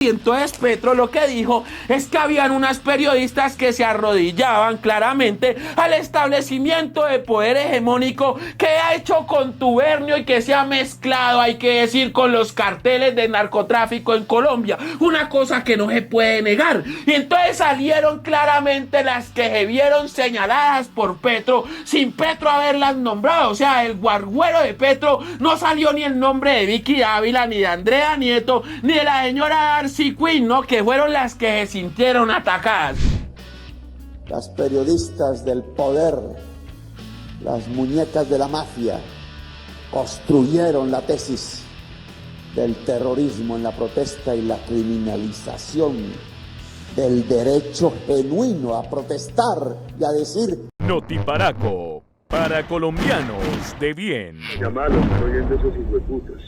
Y entonces Petro lo que dijo es que habían unas periodistas que se arrodillaban claramente al establecimiento de poder hegemónico que ha hecho contubernio y que se ha mezclado, hay que decir, con los carteles de narcotráfico en Colombia, una cosa que no se puede negar. Y entonces salieron claramente las que se vieron señaladas por Petro sin Petro haberlas nombrado. O sea, el guarguero de Petro no salió ni el nombre de Vicky Dávila, ni de Andrea Nieto, ni de la señora Queen, ¿no? Que fueron las que se sintieron atacadas. Las periodistas del poder, las muñecas de la mafia, construyeron la tesis del terrorismo en la protesta y la criminalización del derecho genuino a protestar y a decir Notiparaco, para colombianos de bien. Llamalos, oyendo esos hijueputas.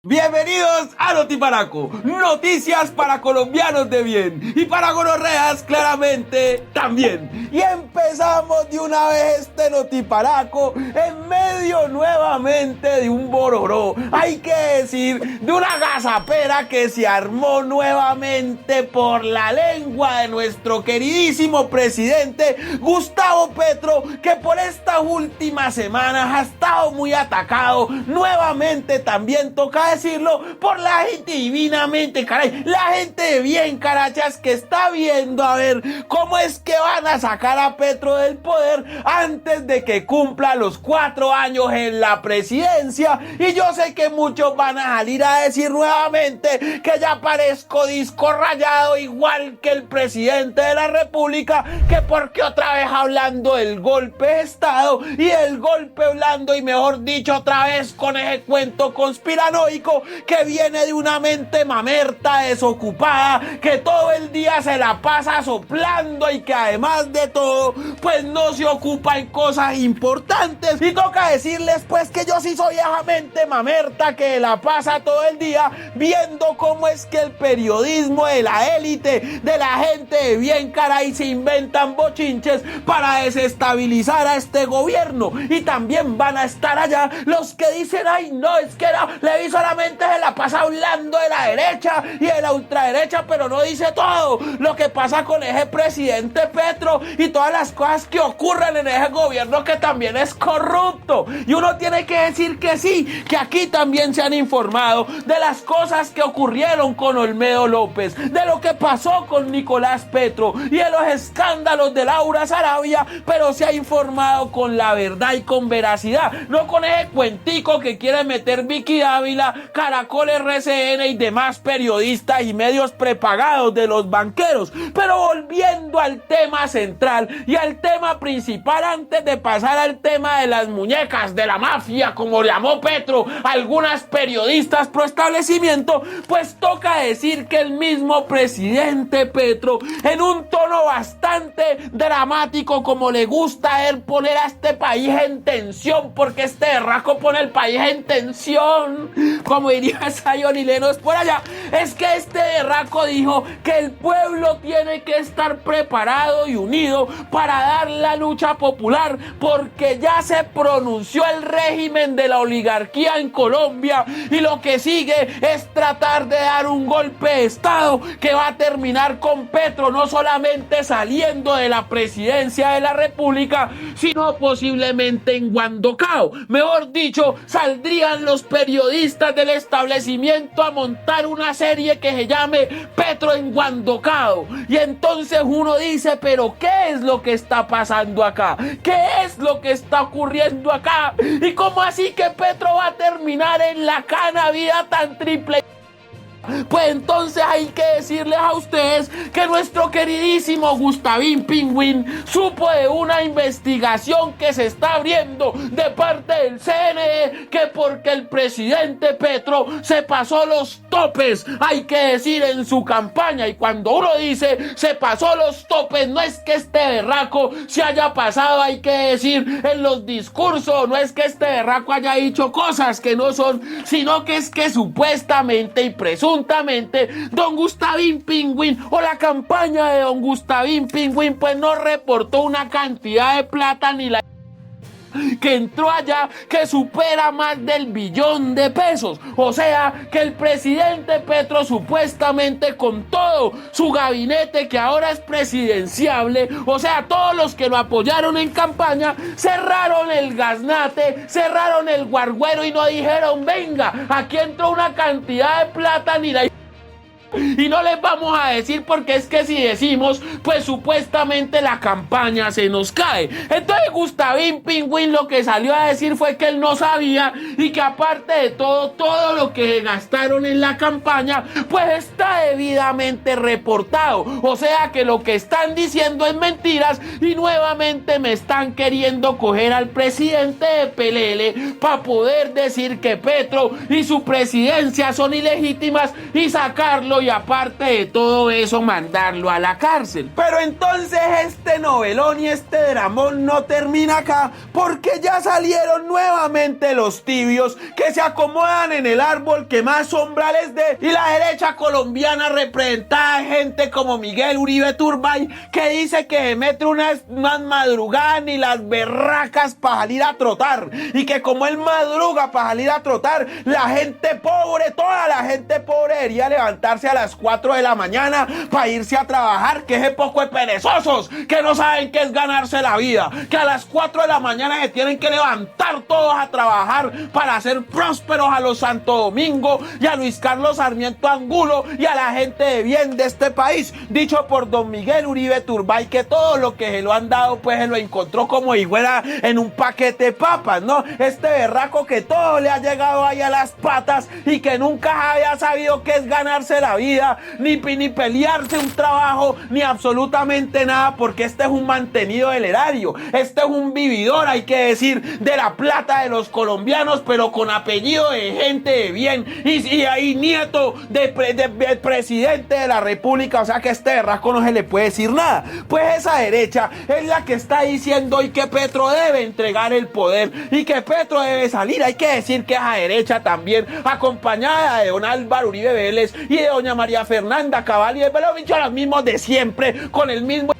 Bienvenidos a Notiparaco, noticias para colombianos de bien y para gonorreas claramente también. Y empezamos de una vez este Notiparaco en medio nuevamente de un bororó, hay que decir, de una gazapera que se armó nuevamente por la lengua de nuestro queridísimo presidente Gustavo Petro, que por estas últimas semanas ha estado muy atacado. Nuevamente también toca decirlo por la gente divinamente, caray, la gente de bien, carachas, que está viendo a ver cómo es que van a sacar a Petro del poder antes de que cumpla los 4 años en la presidencia. Y yo sé que muchos van a salir a decir nuevamente que ya parezco disco rayado igual que el presidente de la república, que porque otra vez hablando del golpe de estado y el golpe blando, y mejor dicho otra vez con ese cuento conspiranoico que viene de una mente mamerta desocupada que todo el día se la pasa soplando y que además de todo pues no se ocupa en cosas importantes. Y toca decirles pues que yo sí soy esa mente mamerta que la pasa todo el día viendo cómo es que el periodismo de la élite, de la gente de bien, caray, se inventan bochinches para desestabilizar a este gobierno. Y también van a estar allá los que dicen, ay no, es que le hizo solamente se la pasa hablando de la derecha y de la ultraderecha, pero no dice todo lo que pasa con ese presidente Petro y todas las cosas que ocurren en ese gobierno, que también es corrupto. Y uno tiene que decir que sí, que aquí también se han informado de las cosas que ocurrieron con Olmedo López, de lo que pasó con Nicolás Petro y de los escándalos de Laura Sarabia, pero se ha informado con la verdad y con veracidad, no con ese cuentico que quiere meter Vicky Dávila, Caracol, RCN y demás periodistas y medios prepagados de los banqueros. Pero volviendo al tema central y al tema principal, antes de pasar al tema de las muñecas de la mafia, como llamó Petro algunas periodistas pro establecimiento, pues toca decir que el mismo presidente Petro, en un tono bastante dramático, como le gusta él poner a este país en tensión, porque este berraco pone el país en tensión, como diría Zion y Lenos por allá, es que este berraco dijo que el pueblo tiene que estar preparado y unido para dar la lucha popular, porque ya se pronunció el régimen de la oligarquía en Colombia y lo que sigue es tratar de dar un golpe de estado que va a terminar con Petro no solamente saliendo de la presidencia de la república, sino posiblemente en Guandocao. Mejor dicho, saldrían los periodistas del establecimiento a montar una serie que se llame Petro en Guandocao. Y entonces uno dice, pero ¿qué es lo que está pasando acá? ¿Qué es lo que está ocurriendo acá? ¿Y cómo así que Petro va a terminar en la cana, vida tan triple? Pues entonces hay que decirles a ustedes que nuestro queridísimo Gustavín Pingüín supo de una investigación que se está abriendo de parte del CNE, que porque el presidente Petro se pasó los topes, hay que decir, en su campaña. Y cuando uno dice se pasó los topes, no es que este berraco se haya pasado, hay que decir, en los discursos, no es que este berraco haya dicho cosas que no son, sino que es que supuestamente y presuntamente don Gustavín Pingüín o la campaña de don Gustavín Pingüín pues no reportó una cantidad de plata ni la que entró allá que supera más del billón de pesos. O sea, que el presidente Petro supuestamente con todo su gabinete que ahora es presidenciable, o sea, todos los que lo apoyaron en campaña, cerraron el gaznate, cerraron el guarguero y no dijeron, venga, aquí entró una cantidad de plata ni la... Y no les vamos a decir porque es que si decimos, pues supuestamente la campaña se nos cae. Entonces Gustavín Pingüín lo que salió a decir fue que él no sabía y que aparte de todo lo que gastaron en la campaña, pues está debidamente reportado. O sea que lo que están diciendo es mentiras y nuevamente me están queriendo coger al presidente de Pelele para poder decir que Petro y su presidencia son ilegítimas y sacarlo y aparte de todo eso mandarlo a la cárcel. Pero entonces este novelón y este dramón no termina acá porque ya salieron nuevamente los tibios que se acomodan en el árbol que más sombra les dé y la derecha colombiana representada gente como Miguel Uribe Turbay que dice que se mete unas madrugadas ni las berracas para salir a trotar y que como él madruga para salir a trotar la gente pobre, toda la gente pobre debería levantarse a las 4 de la mañana para irse a trabajar, que ese poco de perezosos que no saben qué es ganarse la vida, que a las 4 de la mañana se tienen que levantar todos a trabajar para hacer prósperos a los Santo Domingo y a Luis Carlos Sarmiento Angulo y a la gente de bien de este país, dicho por don Miguel Uribe Turbay, que todo lo que se lo han dado pues se lo encontró como si fuera en un paquete de papas, ¿no? Este berraco que todo le ha llegado ahí a las patas y que nunca había sabido qué es ganarse la vida, ni pelearse un trabajo, ni absolutamente nada, porque este es un mantenido del erario, este es un vividor, hay que decir, de la plata de los colombianos, pero con apellido de gente de bien, y ahí nieto del presidente de la república, o sea que a este berraco no se le puede decir nada. Pues esa derecha es la que está diciendo hoy que Petro debe entregar el poder y que Petro debe salir. Hay que decir que esa derecha también, acompañada de don Álvaro Uribe Vélez y de doña María Fernanda Cabal y de los mismos de siempre, con el mismo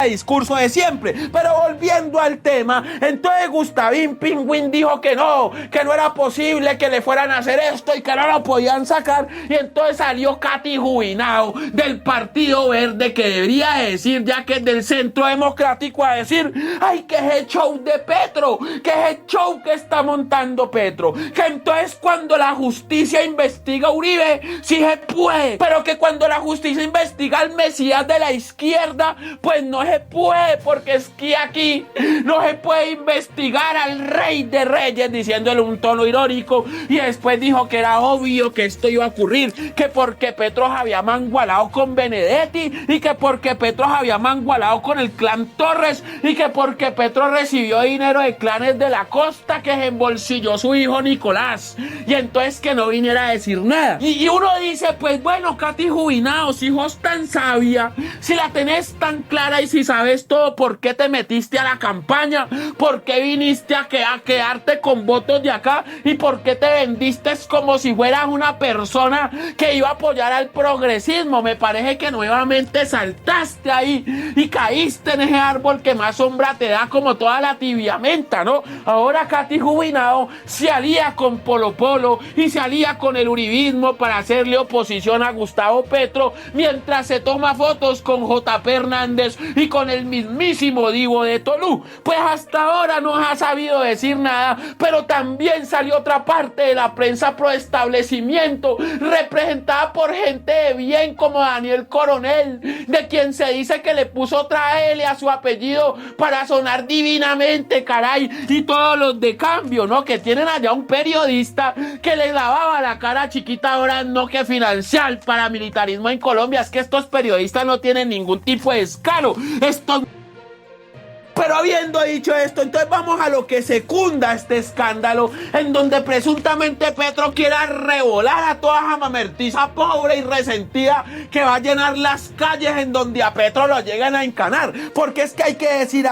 discurso de siempre. Pero volviendo al tema, entonces Gustavín Pingüín dijo que no era posible que le fueran a hacer esto y que no lo podían sacar, y entonces salió Katy Jubinao del Partido Verde, que debería decir, ya que es del Centro Democrático, a decir, ay, que es el show de Petro, que es el show que está montando Petro, que entonces cuando la justicia investiga a Uribe, sí se puede, pero que cuando la justicia investiga al Mesías de la izquierda, pues no se puede, porque es que aquí no se puede investigar al rey de reyes, diciéndole un tono irónico, y después dijo que era obvio que esto iba a ocurrir, que porque Petro había mangualado con Benedetti, y que porque Petro había mangualado con el clan Torres, y que porque Petro recibió dinero de clanes de la costa que se embolsilló su hijo Nicolás, y entonces que no viniera a decir nada. Y uno dice, pues bueno, Katy Jubinao, si sos tan sabia, si la tenés tan clara y si sabes todo, ¿por qué te metiste a la campaña? ¿Por qué viniste a quedarte con votos de acá? ¿Y por qué te vendiste como si fueras una persona que iba a apoyar al progresismo? Me parece que nuevamente saltaste ahí y caíste en ese árbol que más sombra te da, como toda la tibiamenta, ¿no? Ahora Katy Jubinao se alía con Polo Polo y se alía con el uribismo para hacerle oposición a Gustavo Petro, mientras se toma fotos con JP Hernández y con el mismísimo Divo de Tolú. Pues hasta ahora no ha sabido decir nada, pero también salió otra parte de la prensa pro establecimiento, representada por gente de bien como Daniel Coronel, de quien se dice que le puso otra L a su apellido para sonar divinamente, caray, y todos los de Cambio, ¿no? Que tienen allá un periodista que le lavaba la cara a Chiquita Orán, no, que financia el paramilitarismo en Colombia. Es que estos periodistas no tienen ningún tipo de escalo. Pero habiendo dicho esto, entonces vamos a lo que secunda este escándalo, en donde presuntamente Petro quiera revolar a toda esa mamertiza pobre y resentida que va a llenar las calles en donde a Petro lo lleguen a encanar. Porque es que hay que decir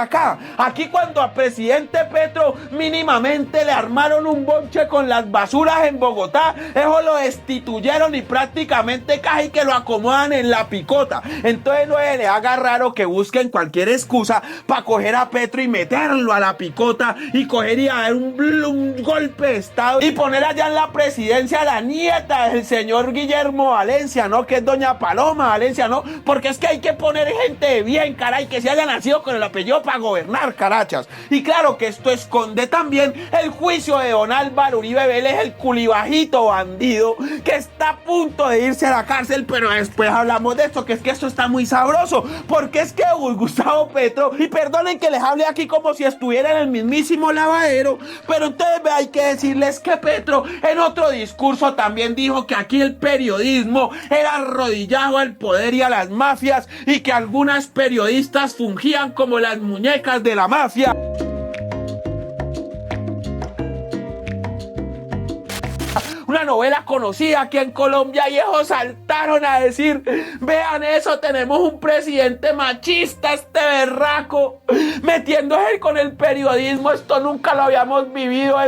aquí cuando a presidente Petro mínimamente le armaron un bonche con las basuras en Bogotá, eso lo destituyeron y prácticamente casi que lo acomodan en la picota. Entonces no le haga raro que busquen cualquier excusa para coger coger a Petro y meterlo a la picota y coger y dar un golpe de estado y poner allá en la presidencia a la nieta del señor Guillermo Valencia, ¿no? Que es doña Paloma Valencia, ¿no? Porque es que hay que poner gente de bien, caray, que se haya nacido con el apellido para gobernar, carachas. Y claro que esto esconde también el juicio de don Álvaro Uribe Vélez, el culibajito bandido, que está a punto de irse a la cárcel, pero después hablamos de esto, que es que esto está muy sabroso, porque es que Gustavo Petro, y perdonen que les hable aquí como si estuviera en el mismísimo lavadero, pero entonces hay que decirles que Petro en otro discurso también dijo que aquí el periodismo era arrodillado al poder y a las mafias, y que algunas periodistas fungían como las muñecas de la mafia. Una novela conocida aquí en Colombia, y ellos saltaron a decir: vean eso, tenemos un presidente machista, este berraco, metiéndose con el periodismo. Esto nunca lo habíamos vivido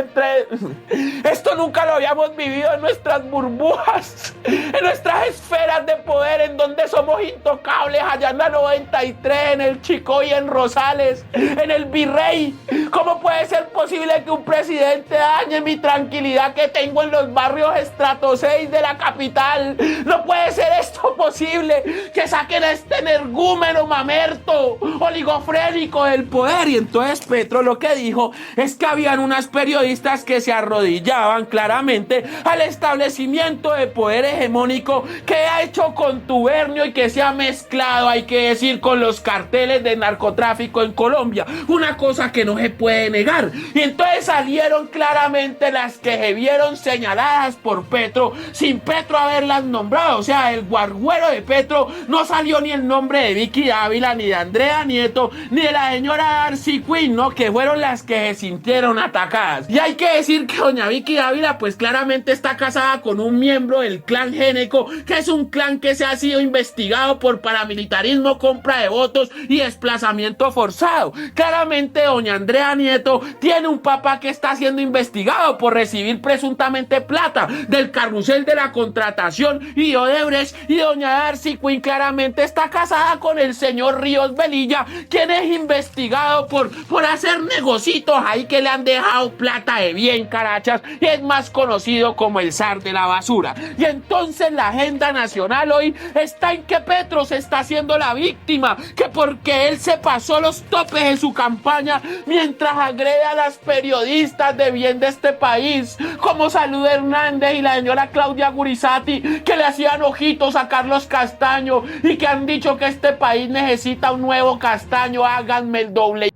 esto nunca lo habíamos vivido en nuestras burbujas, en nuestras esferas de poder, en donde somos intocables, allá en la 93, en el Chico y en Rosales, en el Virrey. ¿Cómo puede ser posible que un presidente dañe mi tranquilidad que tengo en los barrios estrato 6 de la capital? No puede ser esto posible, que saquen a este energúmeno mamerto, oligofrénico del poder. Y entonces Petro lo que dijo es que habían unas periodistas que se arrodillaban claramente al establecimiento de poder hegemónico que ha hecho contubernio y que se ha mezclado, hay que decir, con los carteles de narcotráfico en Colombia, una cosa que no se puede negar. Y entonces salieron claramente las que se vieron señaladas por Petro sin Petro haberlas nombrado. O sea, el guarguero de Petro no salió ni el nombre de Vicky Dávila, ni de Andrea Nieto, ni de la señora Darcy Quinn, ¿no? Que fueron las que se sintieron atacadas. Y hay que decir que doña Vicky Dávila pues claramente está casada con un miembro del clan Géneco, que es un clan que se ha sido investigado por paramilitarismo, compra de votos y desplazamiento forzado. Claramente doña Andrea Nieto tiene un papá que está siendo investigado por recibir presuntamente plata del carrusel de la contratación y Odebrecht, y doña Darcy Quinn claramente está casada con el señor Ríos Velilla, quien es investigado por hacer negocitos ahí que le han dejado plata de bien, carachas, y es más conocido como el zar de la basura. Y entonces la agenda nacional hoy está en que Petro se está haciendo la víctima, que porque él se pasó los topes en su campaña mientras agrede a las periodistas de bien de este país, como Salud Hernández y la señora Claudia Gurizati, que le hacían ojitos a Carlos Castaño y que han dicho que este país necesita un nuevo Castaño. Háganme el doble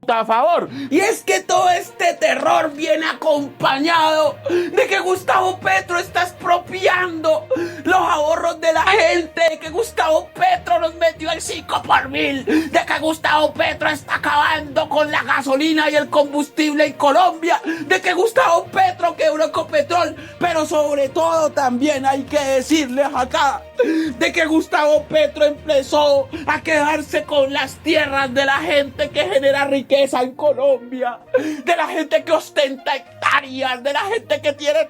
a favor. Y es que todo este terror viene acompañado de que Gustavo Petro está expropiando los ahorros de la gente, de que Gustavo Petro nos metió el 5 por 1000, de que Gustavo Petro está acabando con la gasolina y el combustible en Colombia, de que Gustavo Petro quebró Ecopetrol, pero sobre todo también hay que decirles acá de que Gustavo Petro empezó a quedarse con las tierras de la gente que genera riqueza en Colombia, de la gente que ostenta hectáreas, de la gente que tiene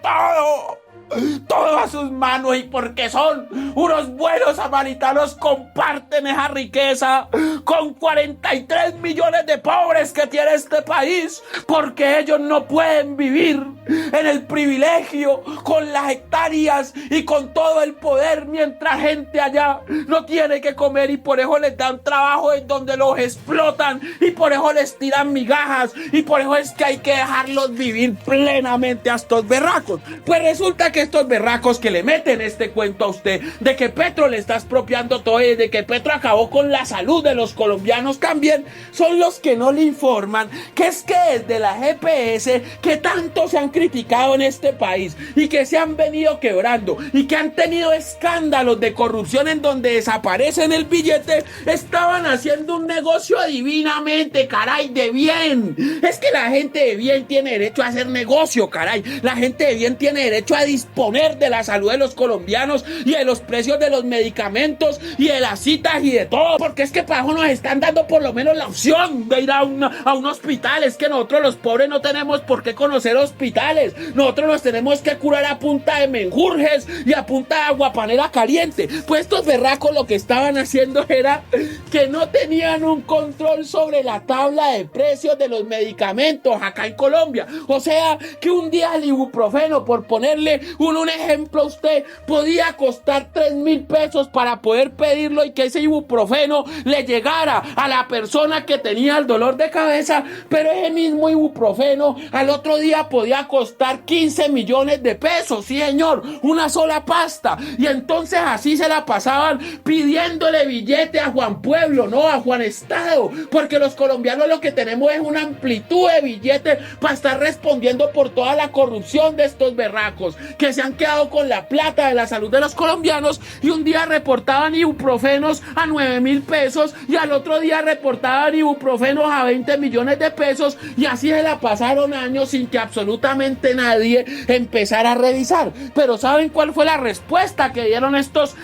todo a sus manos, y porque son unos buenos samaritanos comparten esa riqueza con 43 millones de pobres que tiene este país, porque ellos no pueden vivir en el privilegio con las hectáreas y con todo el poder, mientras gente allá no tiene que comer, y por eso les dan trabajo en donde los explotan, y por eso les tiran migajas, y por eso es que hay que dejarlos vivir plenamente a estos berracos. Pues resulta que estos berracos que le meten este cuento a usted de que Petro le está expropiando todo y de que Petro acabó con la salud de los colombianos también, son los que no le informan que es que desde la GPS, que tanto se han criticado en este país y que se han venido quebrando y que han tenido escándalos de corrupción en donde desaparecen el billete, estaban haciendo un negocio divinamente, caray, de bien. Es que la gente de bien tiene derecho a hacer negocio, caray. La gente de bien tiene derecho a distribuir disponer de la salud de los colombianos y de los precios de los medicamentos y de las citas y de todo, porque es que para eso nos están dando por lo menos la opción de ir a un hospital. Es que nosotros los pobres no tenemos por qué conocer hospitales, nosotros nos tenemos que curar a punta de menjurjes y a punta de aguapanela caliente. Pues estos berracos lo que estaban haciendo era que no tenían un control sobre la tabla de precios de los medicamentos acá en Colombia. O sea, que un día el ibuprofeno, por ponerle un ejemplo a usted, podía costar 3.000 pesos para poder pedirlo y que ese ibuprofeno le llegara a la persona que tenía el dolor de cabeza, pero ese mismo ibuprofeno al otro día podía costar 15 millones de pesos, sí señor, una sola pasta. Y entonces así se la pasaban pidiéndole billete a Juan Pueblo, no a Juan Estado, porque los colombianos lo que tenemos es una amplitud de billetes para estar respondiendo por toda la corrupción de estos berracos que se han quedado con la plata de la salud de los colombianos, y un día reportaban ibuprofenos a 9.000 pesos y al otro día reportaban ibuprofenos a 20 millones de pesos, y así se la pasaron años sin que absolutamente nadie empezara a revisar. Pero ¿saben cuál fue la respuesta que dieron estos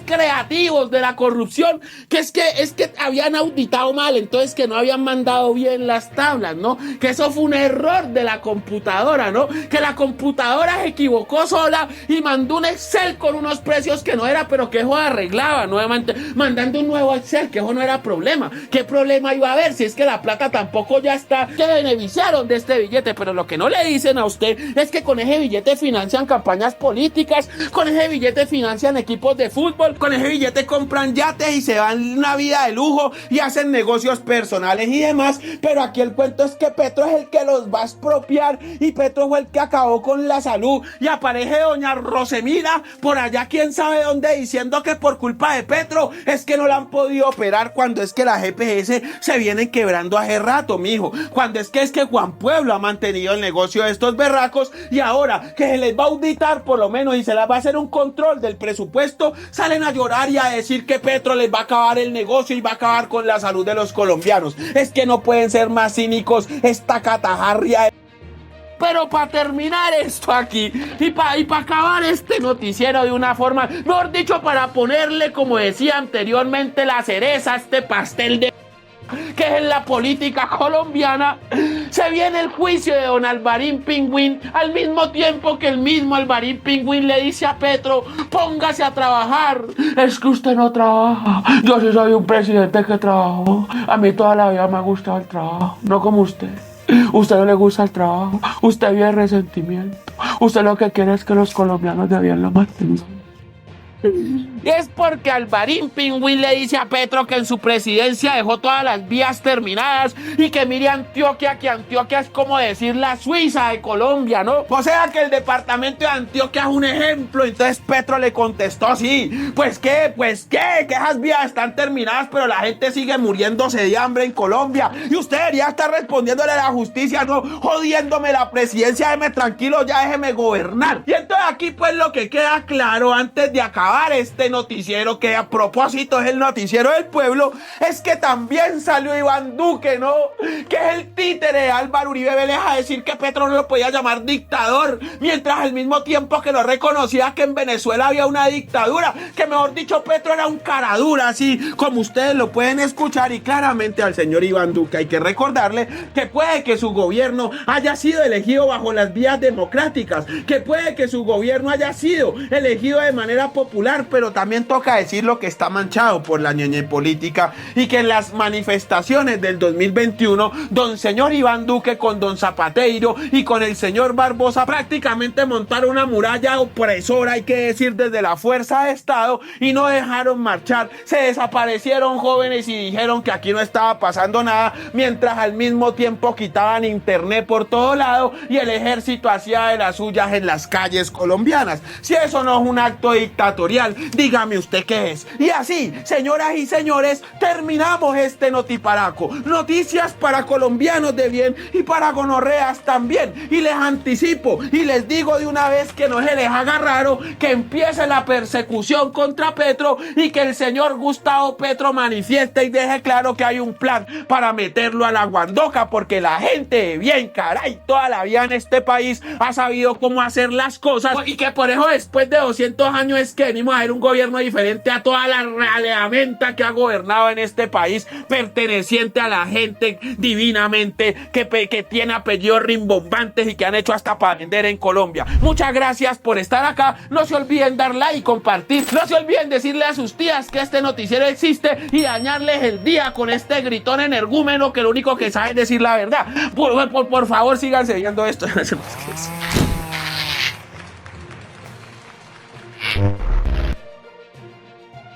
creativos de la corrupción? Que es que habían auditado mal, entonces que no habían mandado bien las tablas, ¿no? Que eso fue un error de la computadora, ¿no? Que la computadora se equivocó sola y mandó un Excel con unos precios que no era, pero que eso arreglaba, nuevamente mandando un nuevo Excel, que eso no era problema. ¿Qué problema iba a haber si es que la plata tampoco ya está? Que beneficiaron de este billete, pero lo que no le dicen a usted es que con ese billete financian campañas políticas, con ese billete financian equipos de fútbol, con ese billete compran yates y se van una vida de lujo y hacen negocios personales y demás. Pero aquí el cuento es que Petro es el que los va a expropiar, y Petro fue el que acabó con la salud, y aparece doña Rosemira por allá quién sabe dónde diciendo que por culpa de Petro es que no la han podido operar, cuando es que las EPS se vienen quebrando hace rato, mijo, cuando es que Juan Pueblo ha mantenido el negocio de estos berracos, y ahora que se les va a auditar por lo menos y se les va a hacer un control del presupuesto, salen a llorar y a decir que Petro les va a acabar el negocio y va a acabar con la salud de los colombianos. Es que no pueden ser más cínicos esta catajarria. Pero para terminar esto aquí y para acabar este noticiero de una forma, mejor dicho, para ponerle, como decía anteriormente, la cereza a este pastel de que es en la política colombiana, se viene el juicio de don Alvarín Pingüín, al mismo tiempo que el mismo Alvarín Pingüín le dice a Petro: póngase a trabajar. Es que usted no trabaja. Yo sí soy un presidente que trabajó. A mí toda la vida me ha gustado el trabajo, no como usted. Usted no le gusta el trabajo, usted vive resentimiento. Usted lo que quiere es que los colombianos de bien lo mantengan. Y es porque Alvarín Pingüín le dice a Petro que en su presidencia dejó todas las vías terminadas y que mire Antioquia, que Antioquia es como decir la Suiza de Colombia, ¿no? O sea que el departamento de Antioquia es un ejemplo. Entonces Petro le contestó: sí, pues qué, que esas vías están terminadas, pero la gente sigue muriéndose de hambre en Colombia, y usted debería estar respondiéndole a la justicia, no jodiéndome la presidencia. Déjeme tranquilo, ya déjeme gobernar. Y entonces aquí pues lo que queda claro antes de acabar este noticiero, que a propósito es el noticiero del pueblo, es que también salió Iván Duque, ¿no? Que es el títere de Álvaro Uribe Vélez, a decir que Petro no lo podía llamar dictador, mientras al mismo tiempo que no reconocía que en Venezuela había una dictadura, que mejor dicho Petro era un caradura, así como ustedes lo pueden escuchar. Y claramente al señor Iván Duque hay que recordarle que puede que su gobierno haya sido elegido bajo las vías democráticas, que puede que su gobierno haya sido elegido de manera popular, pero también toca decir lo que está manchado por la ñeñe política, y que en las manifestaciones del 2021 don señor Iván Duque con don Zapateiro y con el señor Barbosa prácticamente montaron una muralla opresora, hay que decir, desde la fuerza de Estado, y no dejaron marchar. Se desaparecieron jóvenes y dijeron que aquí no estaba pasando nada, mientras al mismo tiempo quitaban internet por todo lado y el ejército hacía de las suyas en las calles colombianas. Si eso no es un acto dictatorial, dictatorial, dígame usted qué es. Y así, señoras y señores, terminamos este notiparaco. Noticias para colombianos de bien y para gonorreas también. Y les anticipo y les digo de una vez que no se les haga raro que empiece la persecución contra Petro y que el señor Gustavo Petro manifieste y deje claro que hay un plan para meterlo a la guandoca, porque la gente de bien, caray, toda la vida en este país ha sabido cómo hacer las cosas, y que por eso después de 200 años es que venimos a ver un gobierno diferente a toda la realamenta que ha gobernado en este país, perteneciente a la gente divinamente, que tiene apellidos rimbombantes y que han hecho hasta para vender en Colombia. Muchas gracias por estar acá. No se olviden dar like y compartir. No se olviden decirle a sus tías que este noticiero existe y dañarles el día con este gritón energúmeno que lo único que sabe es decir la verdad. Por favor, síganse viendo esto.